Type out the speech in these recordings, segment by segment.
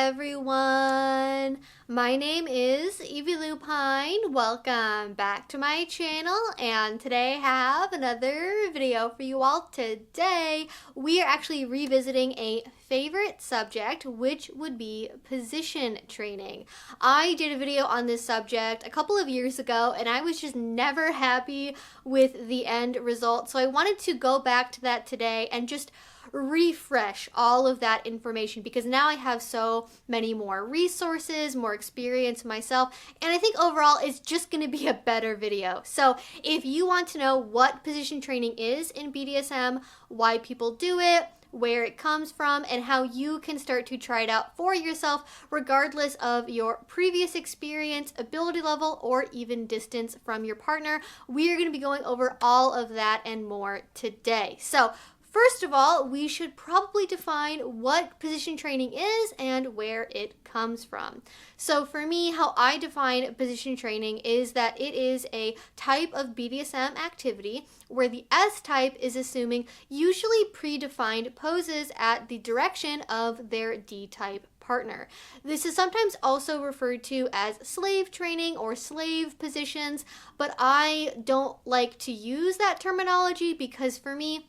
everyone. My name is Evie Lupine. Welcome back to my channel, and today I have another video for you all. Today we are actually revisiting a favorite subject, which would be position training. I did a video on this subject a couple of years ago and I was just never happy with the end result, so I wanted to go back to that today and just refresh all of that information, because now I have so many more resources, more experience myself, and I think overall it's just going to be a better video. So if you want to know what position training is in BDSM, why people do it, where it comes from, and how you can start to try it out for yourself regardless of your previous experience, ability level, or even distance from your partner, we are going to be going over all of that and more today. So first of all, we should probably define what position training is and where it comes from. So for me, how I define position training is that it is a type of BDSM activity where the S type is assuming usually predefined poses at the direction of their D type partner. This is sometimes also referred to as slave training or slave positions, but I don't like to use that terminology because for me,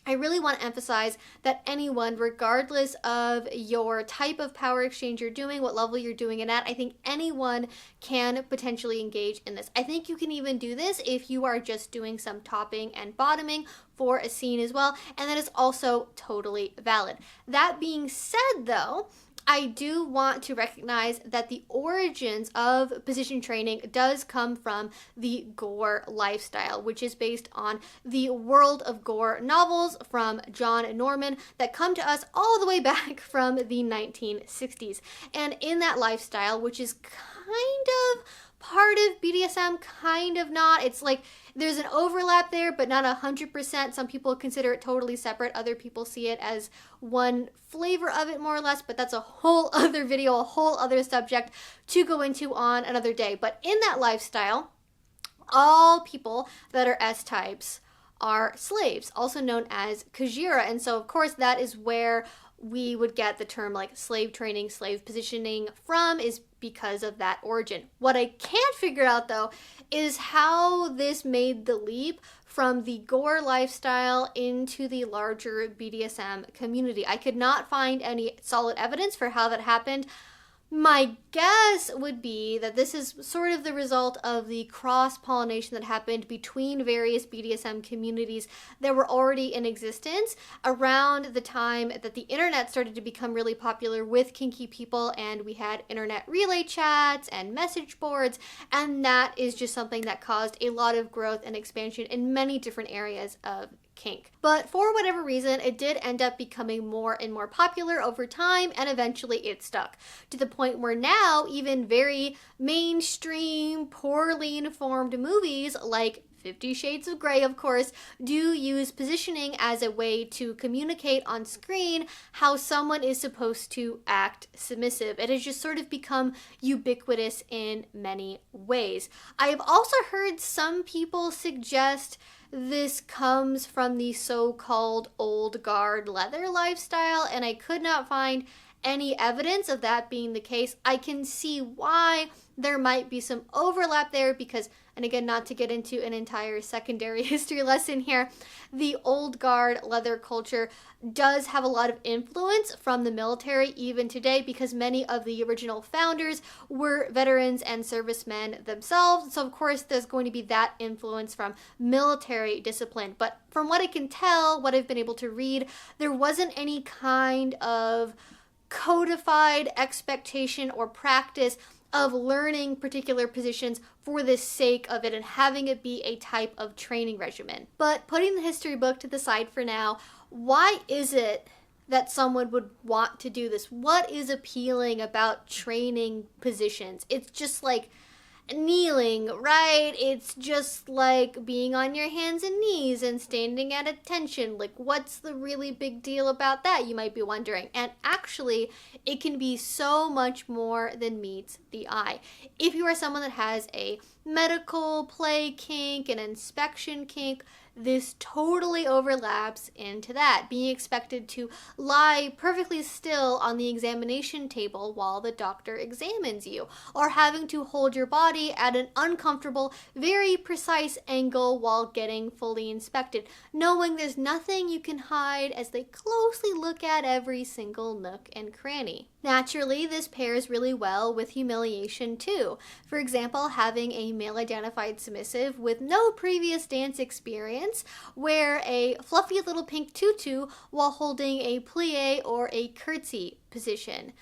I really want to emphasize that anyone, regardless of your type of power exchange you're doing, what level you're doing it at, I think anyone can potentially engage in this. I think you can even do this if you are just doing some topping and bottoming for a scene as well, and that is also totally valid. That being said though, I do want to recognize that the origins of position training does come from the gore lifestyle, which is based on the World of Gore novels from John Norman that come to us all the way back from the 1960s. And in that lifestyle, which is kind of part of BDSM, kind of not. It's like there's an overlap there, but not 100%. Some people consider it totally separate. Other people see it as one flavor of it, more or less, but that's a whole other video, a whole other subject to go into on another day. But in that lifestyle, all people that are S-types are slaves, also known as Kajira. And so, of course, that is where we would get the term like slave training, slave positioning from, is because of that origin. What I can't figure out though is how this made the leap from the gore lifestyle into the larger BDSM community. I could not find any solid evidence for how that happened. My guess would be that this is sort of the result of the cross-pollination that happened between various BDSM communities that were already in existence around the time that the internet started to become really popular with kinky people, and we had internet relay chats and message boards, and that is just something that caused a lot of growth and expansion in many different areas of kink. But for whatever reason, it did end up becoming more and more popular over time, and eventually it stuck to the point where now even very mainstream, poorly informed movies like 50 Shades of Grey, of course, do use positioning as a way to communicate on screen how someone is supposed to act submissive. It has just sort of become ubiquitous in many ways. I have also heard some people suggest this comes from the so-called old guard leather lifestyle, and I could not find any evidence of that being the case. I can see why there might be some overlap there because, and again, not to get into an entire secondary history lesson here, the old guard leather culture does have a lot of influence from the military even today, because many of the original founders were veterans and servicemen themselves. So of course there's going to be that influence from military discipline. But from what I can tell, what I've been able to read, there wasn't any kind of codified expectation or practice of learning particular positions for the sake of it and having it be a type of training regimen. But putting the history book to the side for now, why is it that someone would want to do this? What is appealing about training positions? It's just like kneeling, right? It's just like being on your hands and knees and standing at attention. Like, what's the really big deal about that, you might be wondering. And actually, it can be so much more than meets the eye. If you are someone that has a medical play kink, an inspection kink, this totally overlaps into that, being expected to lie perfectly still on the examination table while the doctor examines you, or having to hold your body at an uncomfortable, very precise angle while getting fully inspected, knowing there's nothing you can hide as they closely look at every single nook and cranny. Naturally, this pairs really well with humiliation too. For example, having a male-identified submissive with no previous dance experience wear a fluffy little pink tutu while holding a plie or a curtsy position.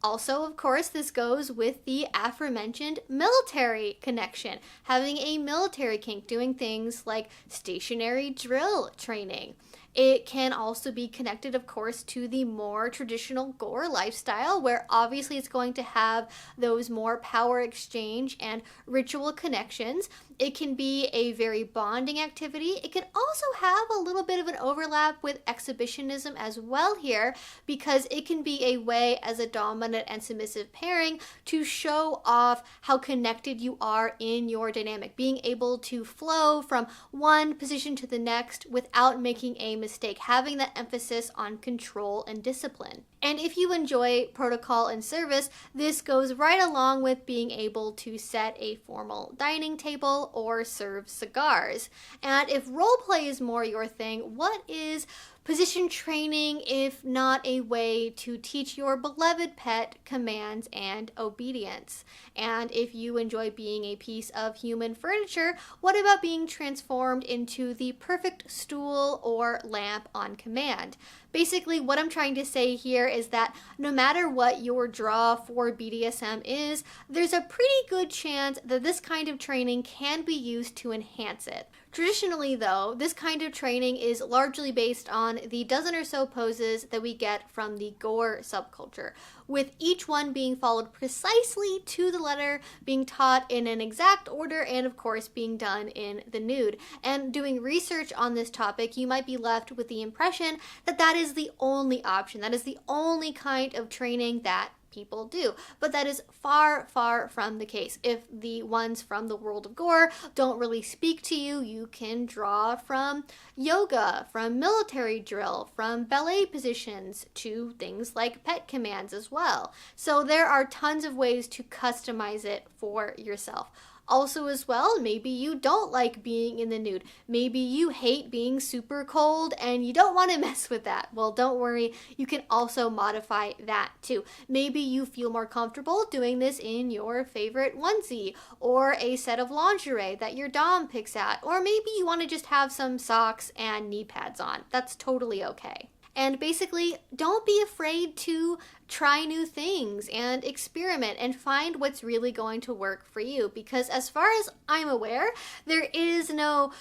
Also, of course, this goes with the aforementioned military connection, having a military kink, doing things like stationary drill training. It can also be connected, of course, to the more traditional gore lifestyle, where obviously it's going to have those more power exchange and ritual connections. It can be a very bonding activity. It can also have a little bit of an overlap with exhibitionism as well here, because it can be a way as a dominant and submissive pairing to show off how connected you are in your dynamic, being able to flow from one position to the next without making a mistake, having that emphasis on control and discipline. And if you enjoy protocol and service, this goes right along with being able to set a formal dining table or serve cigars. And if role play is more your thing, what is position training if not a way to teach your beloved pet commands and obedience? And if you enjoy being a piece of human furniture, what about being transformed into the perfect stool or lamp on command? Basically, what I'm trying to say here is that no matter what your draw for BDSM is, there's a pretty good chance that this kind of training can be used to enhance it. Traditionally, though, this kind of training is largely based on the dozen or so poses that we get from the gore subculture, with each one being followed precisely to the letter, being taught in an exact order, and of course being done in the nude. And doing research on this topic, you might be left with the impression that that is the only option, that is the only kind of training that people do. But that is far, far from the case. If the ones from the world of gore don't really speak to you, you can draw from yoga, from military drill, from ballet positions, to things like pet commands as well. So there are tons of ways to customize it for yourself. Also as well, maybe you don't like being in the nude. Maybe you hate being super cold and you don't want to mess with that. Well, don't worry, you can also modify that too. Maybe you feel more comfortable doing this in your favorite onesie or a set of lingerie that your dom picks out. Or maybe you want to just have some socks and knee pads on. That's totally okay. And basically, don't be afraid to try new things and experiment and find what's really going to work for you. Because as far as I'm aware, there is no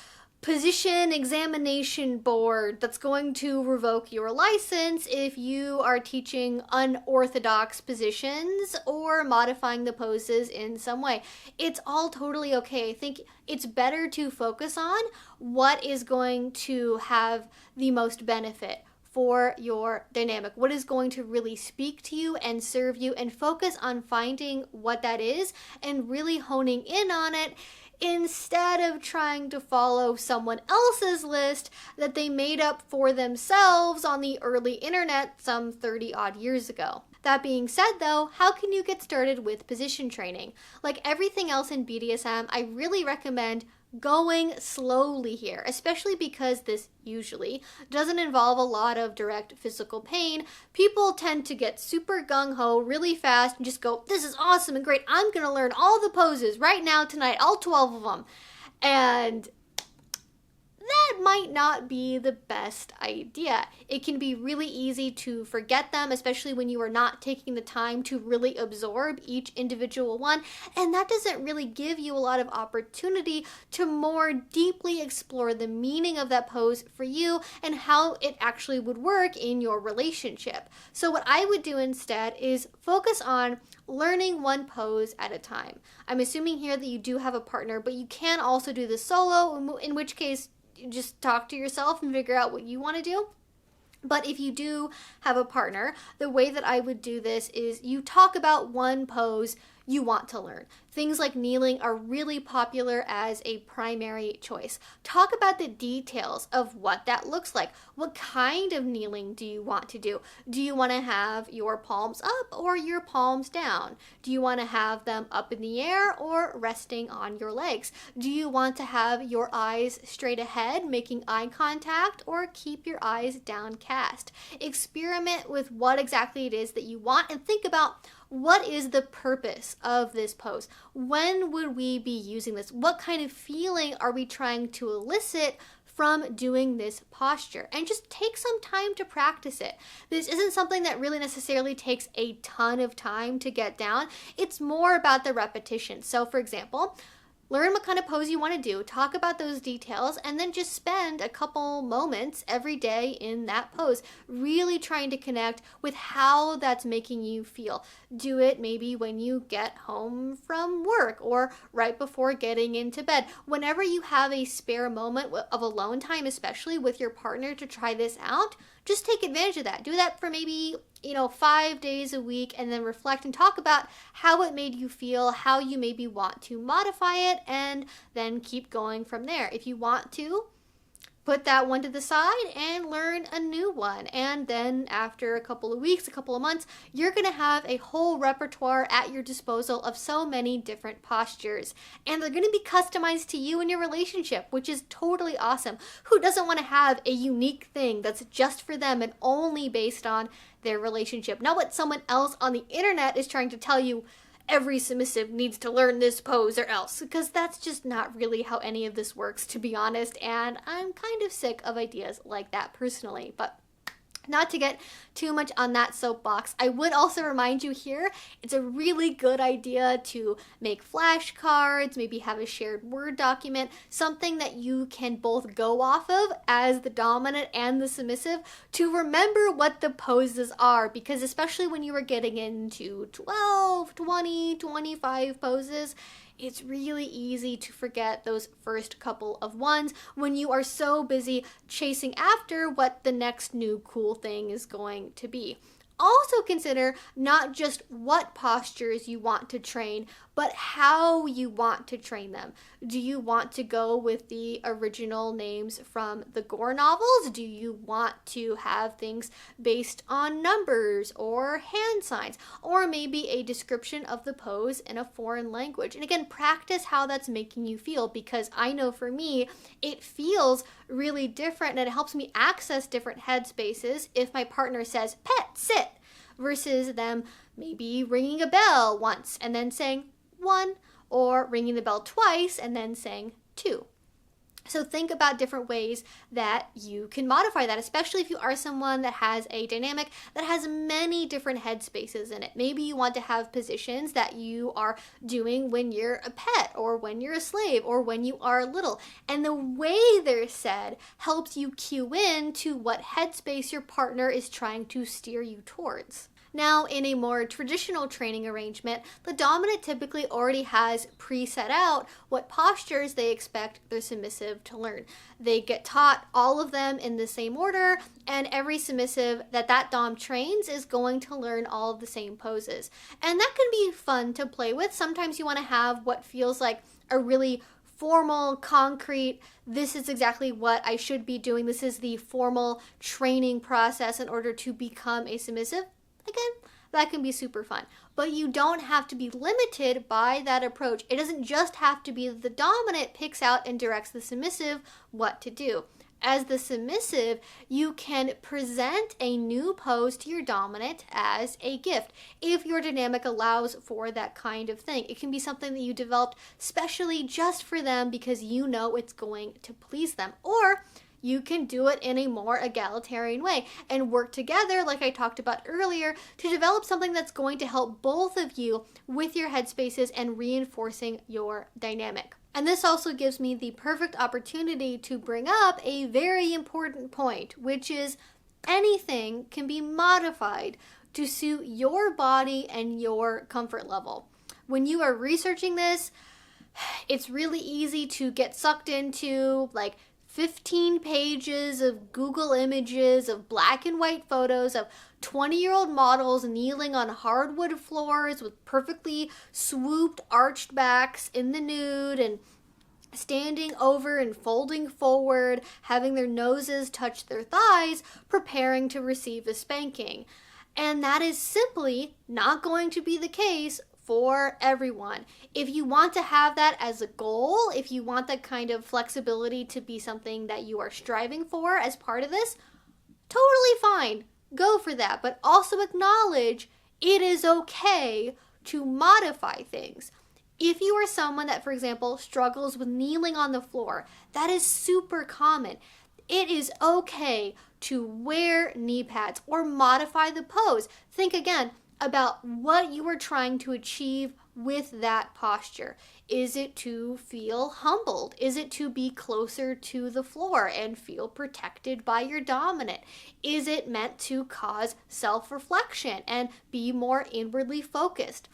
position examination board that's going to revoke your license if you are teaching unorthodox positions or modifying the poses in some way. It's all totally okay. I think it's better to focus on what is going to have the most benefit for your dynamic, what is going to really speak to you and serve you, and focus on finding what that is and really honing in on it, instead of trying to follow someone else's list that they made up for themselves on the early internet some 30 odd years ago. That being said though, how can you get started with position training? Like everything else in BDSM, I really recommend going slowly here, especially because this usually doesn't involve a lot of direct physical pain. People tend to get super gung-ho really fast and just go, this is awesome and great, I'm gonna learn all the poses right now tonight, all 12 of them. And that might not be the best idea. It can be really easy to forget them, especially when you are not taking the time to really absorb each individual one, and that doesn't really give you a lot of opportunity to more deeply explore the meaning of that pose for you and how it actually would work in your relationship. So what I would do instead is focus on learning one pose at a time. I'm assuming here that you do have a partner, but you can also do this solo, in which case just talk to yourself and figure out what you want to do. But if you do have a partner, the way that I would do this is you talk about one pose you want to learn. things like kneeling are really popular as a primary choice. Talk about the details of what that looks like. What kind of kneeling do you want to do? Do you want to have your palms up or your palms down? Do you want to have them up in the air or resting on your legs? Do you want to have your eyes straight ahead, making eye contact, or keep your eyes downcast? Experiment with what exactly it is that you want and think about, what is the purpose of this pose? When would we be using this? What kind of feeling are we trying to elicit from doing this posture? And just take some time to practice it. This isn't something that really necessarily takes a ton of time to get down. It's more about the repetition. So for example, learn what kind of pose you want to do, talk about those details, and then just spend a couple moments every day in that pose, really trying to connect with how that's making you feel. Do it maybe when you get home from work or right before getting into bed. Whenever you have a spare moment of alone time, especially with your partner, to try this out, just take advantage of that. Do that for maybe 5 days a week, and then reflect and talk about how it made you feel, how you maybe want to modify it, and then keep going from there. If you want to, put that one to the side and learn a new one. And then after a couple of weeks, a couple of months, you're going to have a whole repertoire at your disposal of so many different postures. And they're going to be customized to you and your relationship, which is totally awesome. Who doesn't want to have a unique thing that's just for them and only based on their relationship? Not what someone else on the internet is trying to tell you, every submissive needs to learn this pose or else, because that's just not really how any of this works, to be honest, and I'm kind of sick of ideas like that personally. But not to get too much on that soapbox, I would also remind you here, it's a really good idea to make flashcards, maybe have a shared Word document, something that you can both go off of as the dominant and the submissive to remember what the poses are, because especially when you are getting into 12, 20, 25 poses, it's really easy to forget those first couple of ones when you are so busy chasing after what the next new cool thing is going to be. Also consider not just what postures you want to train, but how you want to train them. Do you want to go with the original names from the Gore novels? Do you want to have things based on numbers or hand signs, or maybe a description of the pose in a foreign language? And again, practice how that's making you feel, because I know for me, it feels really different and it helps me access different headspaces if my partner says, "Pet, sit," versus them maybe ringing a bell once and then saying 1, or ringing the bell twice and then saying 2. So think about different ways that you can modify that, especially if you are someone that has a dynamic that has many different headspaces in it. Maybe you want to have positions that you are doing when you're a pet, or when you're a slave, or when you are little. And the way they're said helps you cue in to what headspace your partner is trying to steer you towards. Now, in a more traditional training arrangement, the dominant typically already has pre-set out what postures they expect their submissive to learn. They get taught all of them in the same order, and every submissive that dom trains is going to learn all of the same poses. And that can be fun to play with. Sometimes you want to have what feels like a really formal, concrete, this is exactly what I should be doing. This is the formal training process in order to become a submissive. Again, that can be super fun, but you don't have to be limited by that approach. It doesn't just have to be the dominant picks out and directs the submissive what to do. As the submissive, you can present a new pose to your dominant as a gift, if your dynamic allows for that kind of thing. It can be something that you developed specially just for them because you know it's going to please them. Or you can do it in a more egalitarian way and work together, like I talked about earlier, to develop something that's going to help both of you with your headspaces and reinforcing your dynamic. And this also gives me the perfect opportunity to bring up a very important point, which is anything can be modified to suit your body and your comfort level. When you are researching this, it's really easy to get sucked into like 15 pages of Google images of black and white photos of 20-year-old models kneeling on hardwood floors with perfectly swooped arched backs in the nude and standing over and folding forward, having their noses touch their thighs, preparing to receive a spanking. And that is simply not going to be the case for everyone. If you want to have that as a goal, if you want that kind of flexibility to be something that you are striving for as part of this, totally fine. Go for that. But also acknowledge it is okay to modify things. If you are someone that, for example, struggles with kneeling on the floor, that is super common. It is okay to wear knee pads or modify the pose. Think again about what you are trying to achieve with that posture. Is it to feel humbled? Is it to be closer to the floor and feel protected by your dominant? Is it meant to cause self-reflection and be more inwardly focused?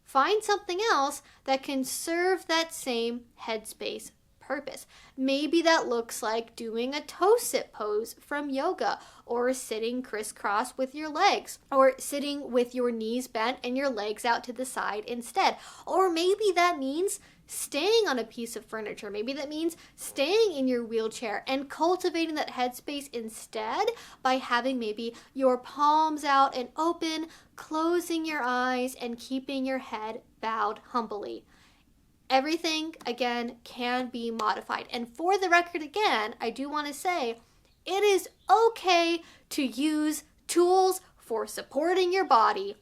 Find something else that can serve that same headspace purpose. Maybe that looks like doing a toe sit pose from yoga, or sitting crisscross with your legs, or sitting with your knees bent and your legs out to the side instead. Or maybe that means staying on a piece of furniture. Maybe that means staying in your wheelchair and cultivating that headspace instead by having maybe your palms out and open, closing your eyes and keeping your head bowed humbly. Everything, again, can be modified. And for the record, again, I do want to say it is okay to use tools for supporting your body.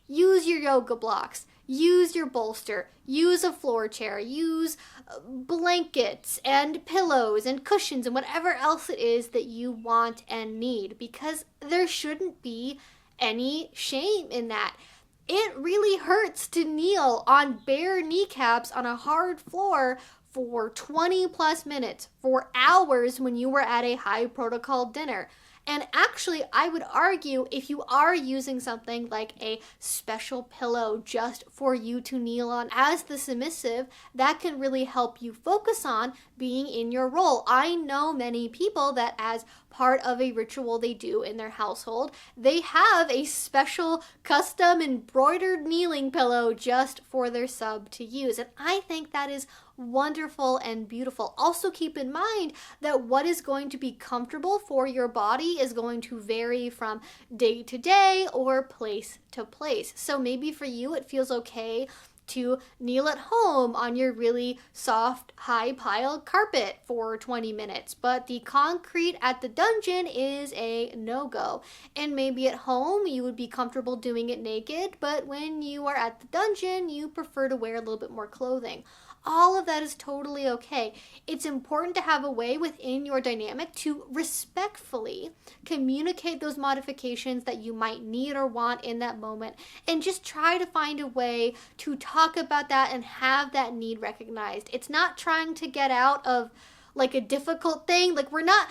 Use your yoga blocks. Use your bolster, use a floor chair, use blankets and pillows and cushions and whatever else it is that you want and need, because there shouldn't be any shame in that. It really hurts to kneel on bare kneecaps on a hard floor for 20 plus minutes, for hours when you were at a high protocol dinner. And actually, I would argue if you are using something like a special pillow just for you to kneel on as the submissive, that can really help you focus on being in your role. I know many people that as part of a ritual they do in their household, they have a special custom embroidered kneeling pillow just for their sub to use. And I think that is wonderful and beautiful. Also keep in mind that what is going to be comfortable for your body is going to vary from day to day or place to place. So maybe for you it feels okay to kneel at home on your really soft, high-piled carpet for 20 minutes, but the concrete at the dungeon is a no-go. And maybe at home you would be comfortable doing it naked, but when you are at the dungeon, you prefer to wear a little bit more clothing. All of that is totally okay. It's important to have a way within your dynamic to respectfully communicate those modifications that you might need or want in that moment, and just try to find a way to talk about that and have that need recognized. It's not trying to get out of like a difficult thing. Like we're not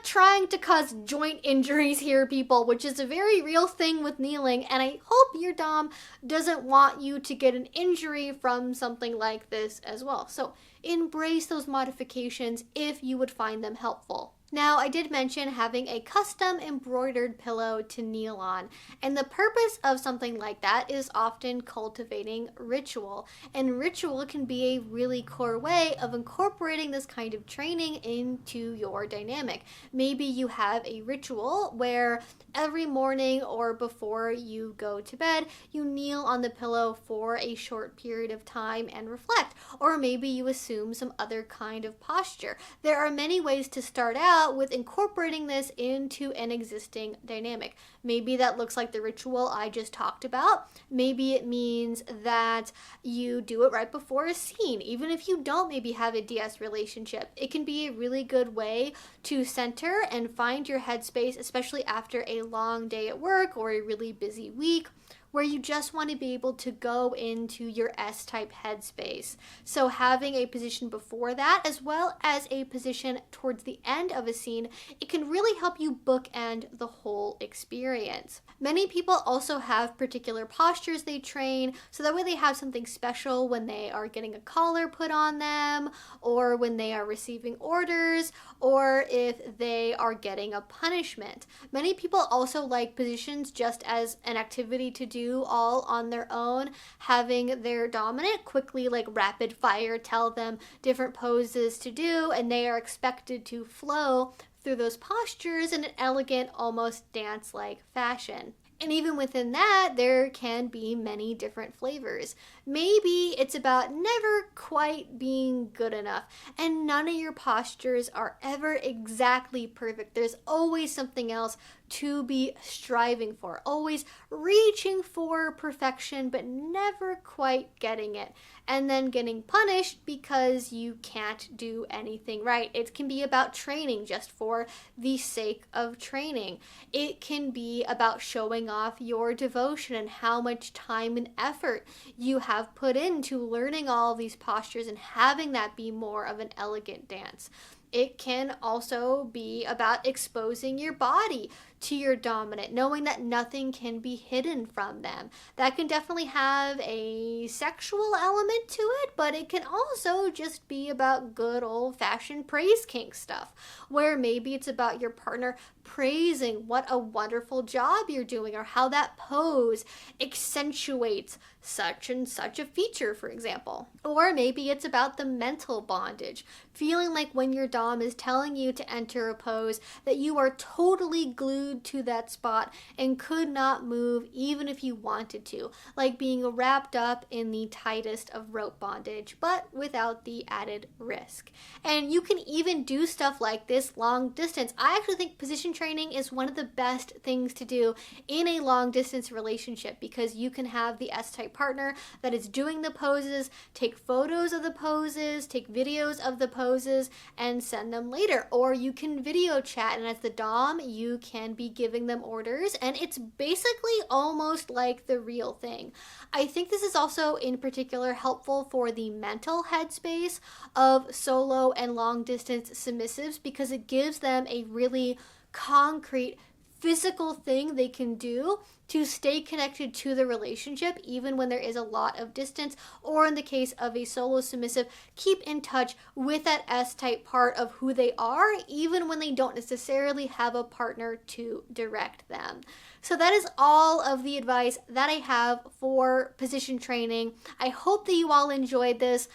trying to cause joint injuries here, people, which is a very real thing with kneeling, and I hope your dom doesn't want you to get an injury from something like this as well. So embrace those modifications if you would find them helpful. Now, I did mention having a custom embroidered pillow to kneel on, and the purpose of something like that is often cultivating ritual, and ritual can be a really core way of incorporating this kind of training into your dynamic. Maybe you have a ritual where every morning or before you go to bed, you kneel on the pillow for a short period of time and reflect, or maybe you assume some other kind of posture. There are many ways to start out with incorporating this into an existing dynamic. Maybe that looks like the ritual I just talked about. Maybe it means that you do it right before a scene. Even if you don't maybe have a DS relationship, it can be a really good way to center and find your headspace, especially after a long day at work or a really busy week, where you just want to be able to go into your S-type headspace. So having a position before that, as well as a position towards the end of a scene, it can really help you bookend the whole experience. experience. Many people also have particular postures they train, so that way they have something special when they are getting a collar put on them, or when they are receiving orders, or if they are getting a punishment. Many people also like positions just as an activity to do all on their own, having their dominant quickly, like rapid fire, tell them different poses to do, and they are expected to flow through those postures in an elegant, almost dance-like fashion. And even within that, there can be many different flavors. Maybe it's about never quite being good enough, and none of your postures are ever exactly perfect. There's always something else to be striving for, always reaching for perfection, but never quite getting it, and then getting punished because you can't do anything right. It can be about training just for the sake of training. It can be about showing off your devotion and how much time and effort you have put into learning all of these postures and having that be more of an elegant dance. It can also be about exposing your body to your dominant, knowing that nothing can be hidden from them. That can definitely have a sexual element to it, but it can also just be about good old-fashioned praise kink stuff, where maybe it's about your partner praising what a wonderful job you're doing, or how that pose accentuates such and such a feature, for example. Or maybe it's about the mental bondage, feeling like when your dom is telling you to enter a pose that you are totally glued to that spot and could not move even if you wanted to, like being wrapped up in the tightest of rope bondage, but without the added risk. And you can even do stuff like this long distance. I actually think position training is one of the best things to do in a long distance relationship, because you can have the S-type partner that is doing the poses, take photos of the poses, take videos of the poses, and send them later. Or you can video chat, and as the dom, you can be giving them orders, and it's basically almost like the real thing. I think this is also in particular helpful for the mental headspace of solo and long distance submissives, because it gives them a really concrete physical thing they can do to stay connected to the relationship even when there is a lot of distance, or in the case of a solo submissive, keep in touch with that S-type part of who they are even when they don't necessarily have a partner to direct them. So that is all of the advice that I have for position training. I hope that you all enjoyed this.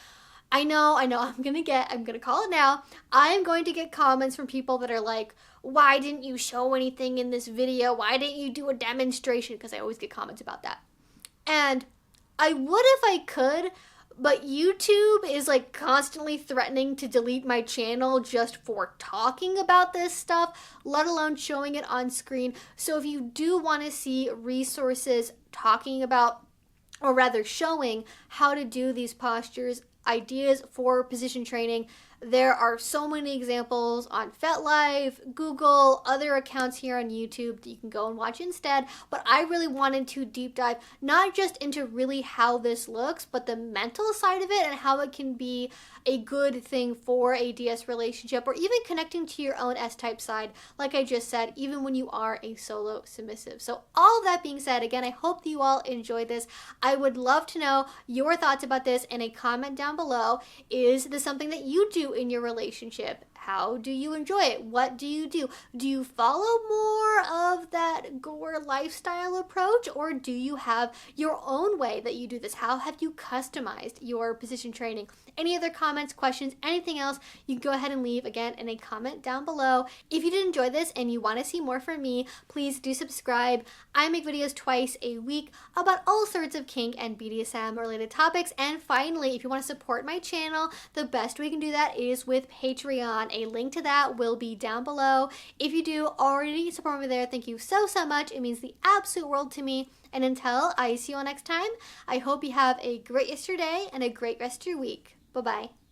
I know, I'm gonna call it now. I'm going to get comments from people that are like, why didn't you show anything in this video? Why didn't you do a demonstration? Because I always get comments about that. And I would if I could, but YouTube is like constantly threatening to delete my channel just for talking about this stuff, let alone showing it on screen. So if you do want to see resources talking about, or rather showing how to do these postures, ideas for position training, there are so many examples on FetLife, Google, other accounts here on YouTube that you can go and watch instead. But I really wanted to deep dive not just into really how this looks, but the mental side of it and how it can be a good thing for a DS relationship, or even connecting to your own S-type side, like I just said, even when you are a solo submissive. So all that being said, again, I hope that you all enjoyed this. I would love to know your thoughts about this in a comment down below. Is this something that you do in your relationship? How do you enjoy it? What do you do? Do you follow more of that gore lifestyle approach, or do you have your own way that you do this? How have you customized your position training? Any other comments, questions, anything else, you can go ahead and leave again in a comment down below. If you did enjoy this and you want to see more from me, please do subscribe. I make videos twice a week about all sorts of kink and BDSM related topics. And finally, if you want to support my channel, the best way you can do that is with Patreon. A link to that will be down below. If you do already support me there, thank you so much. It means the absolute world to me. And until I see you all next time, I hope you have a great rest of your day and a great rest of your week. Bye-bye.